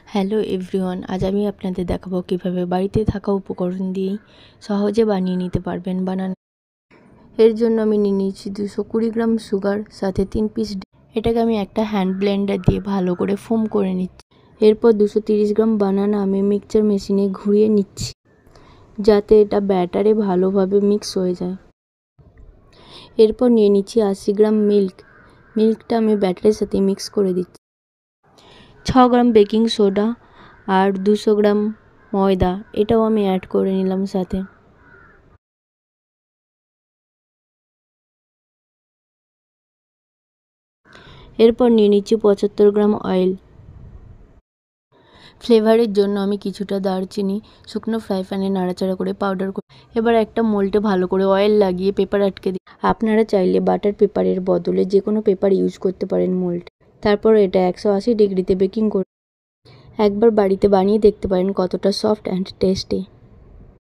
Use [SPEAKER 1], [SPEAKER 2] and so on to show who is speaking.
[SPEAKER 1] Hello everyone, আজ আমি আপনাদের দেখাবো কিভাবে বাড়িতে থাকা উপকরণ দিয়েই সহজে বানিয়ে নিতে পারবেন বানানা। এর জন্য আমি নিয়ে নিয়েছি 220 গ্রাম সুগার, সাথে 3 পিস। এটাকে আমি একটা হ্যান্ড ব্লেন্ডার দিয়ে ভালো করে ফোম করে নিচ্ছি। এরপর 230 গ্রাম বানানা আমি মিক্সচার মেশিনে ঘুরিয়ে নিচ্ছি, যাতে এটা ব্যাটারে ভালোভাবে মিক্স হয়ে যায়। এরপর নিয়ে নিচ্ছি 80 গ্রাম মিল্কটা আমি ব্যাটারের সাথে মিক্স করে দিচ্ছি। 6 গ্রাম বেকিং সোডা আর 200 গ্রাম ময়দা, এটাও আমি অ্যাড করে নিলাম সাথে। এরপর নিয়ে নিচ্ছি 75 গ্রাম অয়েল। ফ্লেভারের জন্য আমি কিছুটা দারচিনি শুকনো ফ্রাই প্যানে নাড়াচাড়া করে পাউডার করে এবার একটা মোল্ডে ভালো করে অয়েল লাগিয়ে পেপার আটকে দিই। আপনারা চাইলে বাটার পেপারের বদলে যে কোনো পেপার ইউজ করতে পারেন মোল্ডে। তারপর এটা 180 ডিগ্রিতে বেকিং করে একবার বাড়িতে বানিয়ে দেখতে পারেন কতটা সফট অ্যান্ড টেস্টি।